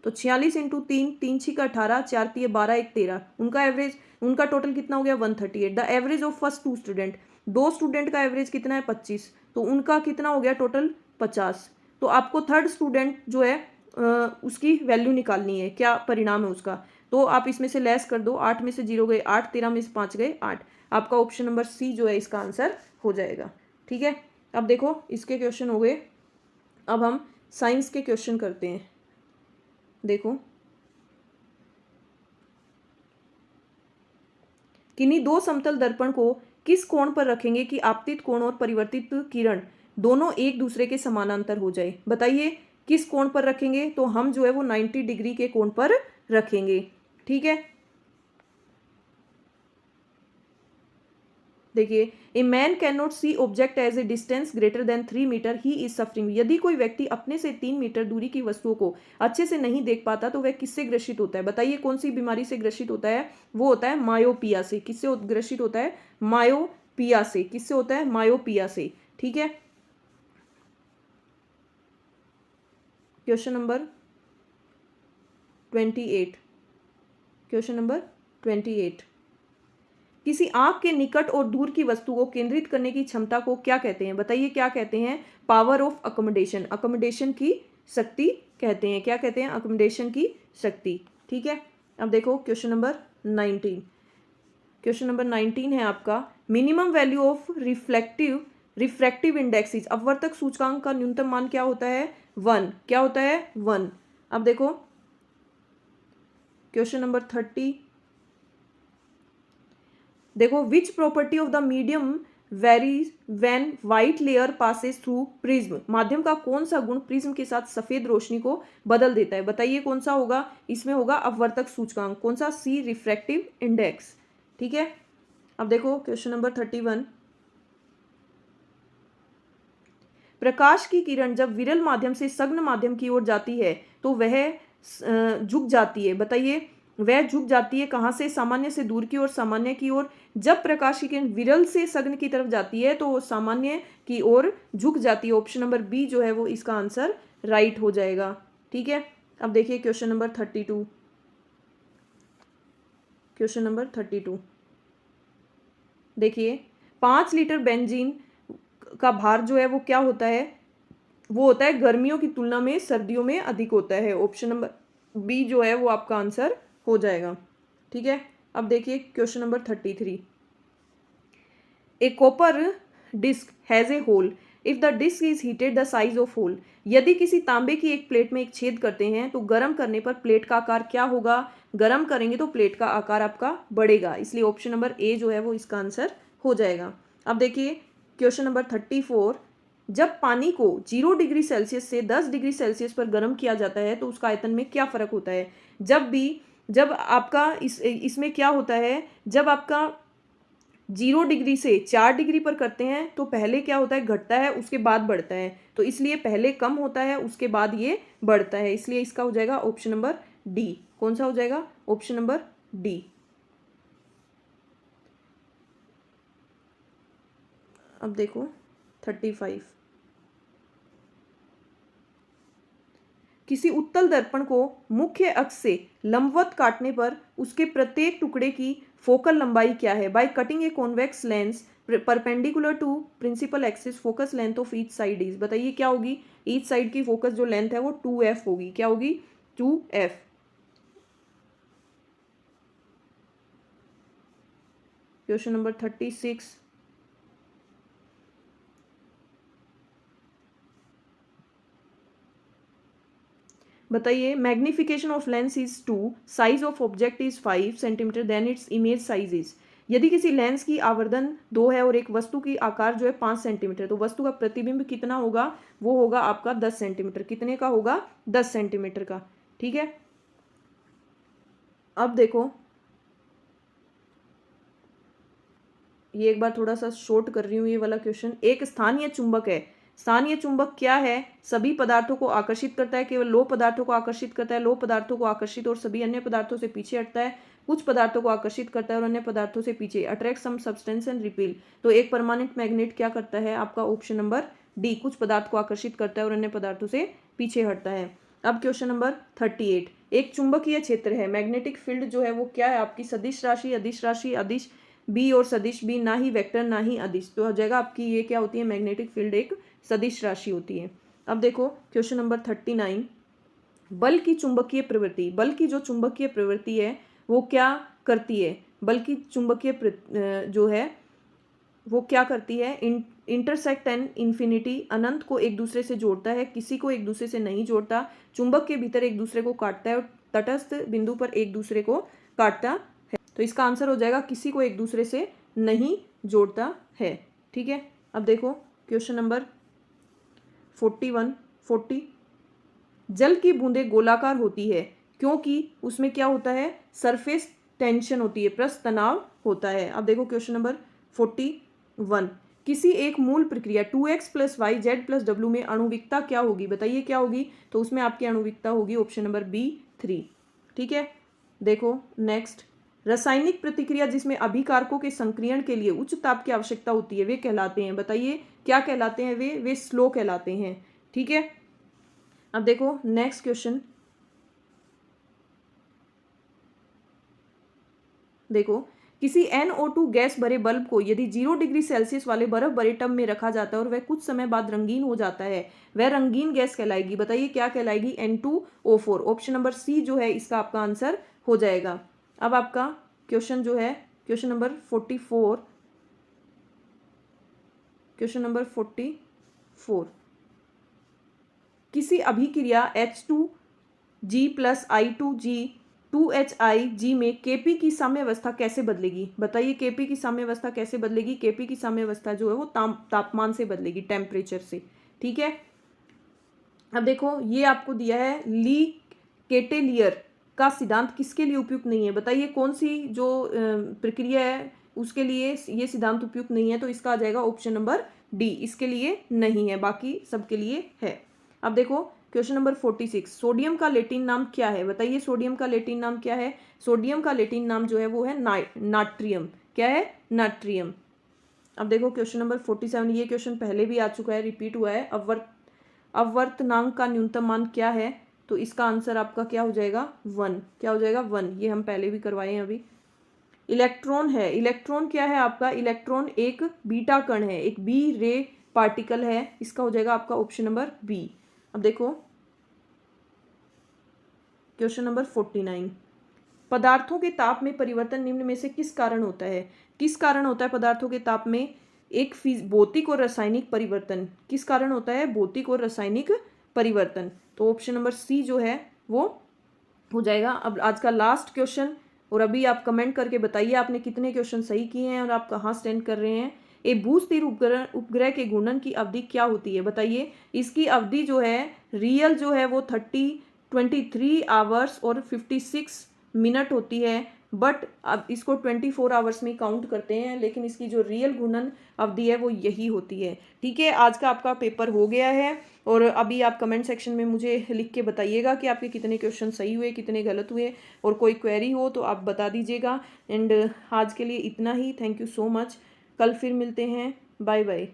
तो 46 इंटू 3, 3 6 का 18, 4 3 12 1 13, उनका एवरेज, उनका टोटल कितना हो गया 138। The average of first 2 student, 2 student का एवरेज कितना है 25, तो उनका कितना हो गया टोटल 50। तो आपको थर्ड स्टूडेंट जो है उसकी वैल्यू निकालनी है, क्या परिणाम है उसका, तो आप इसमें से लेस कर दो, 8 में से 0 गए 8, 13 में से 5 गए 8, आपका ऑप्शन नंबर सी जो है इसका आंसर हो जाएगा। ठीक है, अब देखो इसके क्वेश्चन हो गए, अब हम साइंस के क्वेश्चन करते हैं। देखो किन्हीं दो समतल दर्पण को किस कोण पर रखेंगे कि आपतित कोण और परिवर्तित किरण दोनों एक दूसरे के समानांतर हो जाए, बताइए किस कोण पर रखेंगे, तो हम जो है वो 90 डिग्री के कोण पर रखेंगे। ठीक है, देखिए a man can not see object as a distance greater than 3 meter he is suffering, यदि कोई व्यक्ति अपने से 3 मीटर दूरी की वस्तुओं को अच्छे से नहीं देख पाता तो वह किससे ग्रसित होता है, बताइए कौन सी बीमारी से ग्रसित होता है, वो होता है मायोपिया से। किससे ग्रसित होता है, मायोपिया से। किससे होता है, मायोपिया से। ठीक है, क्वेश्चन नंबर 28, क्वेश्चन नंबर 28, किसी आंख के निकट और दूर की वस्तु को केंद्रित करने की क्षमता को क्या कहते हैं, बताइए क्या कहते हैं, पावर ऑफ अकोमोडेशन, अकोमोडेशन की शक्ति कहते हैं, क्या कहते हैं, अकोमोडेशन की शक्ति। ठीक है, अब देखो क्वेश्चन नंबर 19, क्वेश्चन नंबर 19 है आपका, minimum value of refractive index, अपवर्तक सूचकांक का न्यूनतम मान क्या होता है 1, क्या होता है 1। अब देखो क्वेश्चन नंबर 30, देखो which property of the medium varies when white layer passes through prism, माध्यम का कौन सा गुण प्रिज्म के साथ सफेद रोशनी को बदल देता है, बताइए कौन सा होगा, इसमें होगा अपवर्तक सूचकांक, कौन सा, सी रिफ्रैक्टिव इंडेक्स। ठीक है, अब देखो क्वेश्चन नंबर 31, प्रकाश की किरण जब विरल माध्यम से सघन माध्यम की ओर जाती है तो वह झुक जाती है, बताइए वह झुक जाती है कहाँ से, सामान्य से दूर की ओर, सामान्य की ओर। जब प्रकाश की किरण विरल से सघन की तरफ जाती है तो वो सामान्य की ओर झुक जाती है, ऑप्शन नंबर बी जो है वो इसका आंसर राइट हो जाएगा। ठीक है, अब देखिए क्वेश्चन नंबर 32, क्वेश्चन नंबर 32, देखिए 5 लीटर बेंजीन का भार जो है वो क्या होता है, वो होता है गर्मियों की तुलना में सर्दियों में अधिक होता है, ऑप्शन नंबर बी जो है वो आपका आंसर हो जाएगा। ठीक है, अब देखिए question number 33, a copper disk has a hole, if the disk is heated the size of hole, यदि किसी तांबे की एक प्लेट में एक छेद करते हैं तो गर्म करने पर प्लेट का आकार क्या होगा, गर्म करेंगे तो प्लेट का आकार आपका बढ़ेगा, इसलिए ऑप्शन नंबर ए जो है वो इसका आंसर हो जाएगा। अब देखिए क्वेश्चन नंबर 34, जब पानी को 0 डिग्री सेल्सियस से 10 डिग्री सेल्सियस पर गर्म किया जाता है तो उसका आयतन में क्या फर्क होता है, जब आपका इसमें क्या होता है, जब आपका 0 डिग्री से 4 डिग्री पर करते हैं तो पहले क्या होता है, घटता है, उसके बाद बढ़ता है, तो इसलिए पहले कम होता है उसके बाद ये बढ़ता है, इसलिए इसका हो जाएगा ऑप्शन नंबर डी। कौन सा हो जाएगा, ऑप्शन नंबर डी। अब देखो 35, किसी उत्तल दर्पण को मुख्य अक्ष से लंबवत काटने पर उसके प्रत्येक टुकड़े की फोकल लंबाई क्या है, by cutting a convex lens perpendicular to principal axis focus length of each side is, बताइए क्या होगी, ईच साइड की फोकस जो लेंथ है वो 2f होगी, क्या होगी 2f। क्वेश्चन नंबर 36, बताइए magnification of lens is 2, size of object is 5 centimeter, then its image size is, यदि किसी लेंस की आवर्धन 2 है और एक वस्तु की आकार जो है 5 सेंटीमीटर, तो वस्तु का प्रतिबिंब कितना होगा, वो होगा आपका 10 सेंटीमीटर। कितने का होगा, 10 सेंटीमीटर का। ठीक है, अब देखो ये एक बार थोड़ा सा शॉर्ट कर रही हूँ ये वाला क्वेश्चन। एक स्थानीय चुंबक है, स्थानीय चुंबक क्या है, सभी पदार्थों को आकर्षित करता है, केवल लो पदार्थों को आकर्षित करता है, लो पदार्थों को आकर्षित और सभी अन्य पदार्थों से पीछे हटता है, कुछ पदार्थों को आकर्षित करता है और अन्य पदार्थों से पीछे, attract some substance and repel. तो एक परमानेंट मैग्नेट क्या करता है, आपका ऑप्शन नंबर डी, कुछ पदार्थ को आकर्षित करता है और अन्य पदार्थों से पीछे हटता है। अब क्वेश्चन नंबर 38, एक चुंबकीय क्षेत्र है, मैग्नेटिक फील्ड जो है वो क्या है आपकी, सदिश राशि, अदिश राशि, अदिश बी और सदिश बी, ना ही वेक्टर ना ही अदिश। तो हो जाएगा आपकी ये क्या होती है, मैग्नेटिक फील्ड एक सदिश राशि होती है। अब देखो क्वेश्चन नंबर 39, बल की चुंबकीय प्रवृत्ति, बल की जो चुंबकीय प्रवृत्ति है वो क्या करती है, बल की चुंबकीय जो है वो क्या करती है, इंटरसेक्ट एंड इन्फिनिटी, अनंत को एक दूसरे से जोड़ता है, किसी को एक दूसरे से नहीं जोड़ता, चुंबक के भीतर एक दूसरे को काटता है और तटस्थ बिंदु पर एक दूसरे को काटता है। तो इसका आंसर हो जाएगा किसी को एक दूसरे से नहीं जोड़ता है। ठीक है, अब देखो क्वेश्चन नंबर 40, जल की बूंदें गोलाकार होती है क्योंकि उसमें क्या होता है, सरफेस टेंशन होती है, पृष्ठ तनाव होता है। अब देखो क्वेश्चन नंबर 41, किसी एक मूल प्रक्रिया 2x + y z + w में आणुविकता क्या होगी, बताइए क्या होगी। तो उसमें आपकी आणुविकता होगी ऑप्शन नंबर बी 3। ठीक है, देखो नेक्स्ट, रासायनिक प्रतिक्रिया जिसमें अभिकारकों के संक्रियण के लिए उच्च ताप की आवश्यकता होती है वे कहलाते हैं, बताइए क्या कहलाते हैं, वे स्लो कहलाते हैं। ठीक है, अब देखो नेक्स्ट क्वेश्चन, देखो किसी NO2 गैस भरे बल्ब को यदि 0 डिग्री सेल्सियस वाले बर्फ भरे टब में रखा जाता है और वह कुछ समय बाद रंगीन हो जाता है, वह रंगीन गैस कहलाएगी, बताइए क्या कहलाएगी, N2O4। ऑप्शन नंबर सी जो है इसका आपका आंसर हो जाएगा। अब आपका क्वेश्चन जो है क्वेश्चन नंबर 44, क्वेश्चन नंबर 44, किसी अभिक्रिया H2G + I2G 2HIG में Kp की साम्यावस्था कैसे बदलेगी, बताइए Kp की साम्यावस्था कैसे बदलेगी। Kp की साम्यावस्था जो है वो तापमान से बदलेगी, टेम्परेचर से। ठीक है, अब देखो ये आपको दिया है, ली केटेलियर का सिद्धांत किसके लिए उपयुक्त नहीं है, बताइए कौन सी जो प्रक्रिया है उसके लिए ये सिद्धांत उपयुक्त नहीं है। तो इसका आ जाएगा ऑप्शन नंबर डी, इसके लिए नहीं है, बाकी सबके लिए है। अब देखो क्वेश्चन नंबर 46, सोडियम का लैटिन नाम क्या है, बताइए सोडियम का लैटिन नाम क्या है। सोडियम का लैटिन नाम जो है वो है नाट्रियम, क्या है, नाट्रियम। अब देखो क्वेश्चन नंबर 47, ये क्वेश्चन पहले भी आ चुका है, रिपीट हुआ है, अवर्तनांक का न्यूनतम मान क्या है। तो इसका आंसर आपका क्या हो जाएगा, 1, क्या हो जाएगा 1, ये हम पहले भी करवाए हैं अभी। इलेक्ट्रॉन है, इलेक्ट्रॉन क्या है आपका, इलेक्ट्रॉन एक बीटा कण है, एक बी रे पार्टिकल है, इसका हो जाएगा आपका ऑप्शन नंबर बी। अब देखो क्वेश्चन नंबर 49, पदार्थों के ताप में परिवर्तन निम्न में से किस कारण होता है, किस कारण होता है पदार्थों के ताप में एक भौतिक और रासायनिक परिवर्तन, किस कारण होता है, भौतिक और रासायनिक परिवर्तन। तो ऑप्शन नंबर सी जो है वो हो जाएगा। अब आज का लास्ट क्वेश्चन, और अभी आप कमेंट करके बताइए आपने कितने क्वेश्चन सही किए हैं और आप कहाँ स्टैंड कर रहे हैं। एक भूस्थिर उपग्रह के घूर्णन की अवधि क्या होती है, बताइए। इसकी अवधि जो है रियल जो है वो 23 आवर्स और 56 मिनट होती है, बट अब इसको 24 आवर्स में काउंट करते हैं, लेकिन इसकी जो रियल घूर्णन अवधि है वो यही होती है। ठीक है, आज का आपका पेपर हो गया है और अभी आप कमेंट सेक्शन में मुझे लिख के बताइएगा कि आपके कितने क्वेश्चन सही हुए, कितने गलत हुए, और कोई क्वेरी हो तो आप बता दीजिएगा। एंड आज के लिए इतना ही, थैंक यू सो मच, कल फिर मिलते हैं, बाय बाय।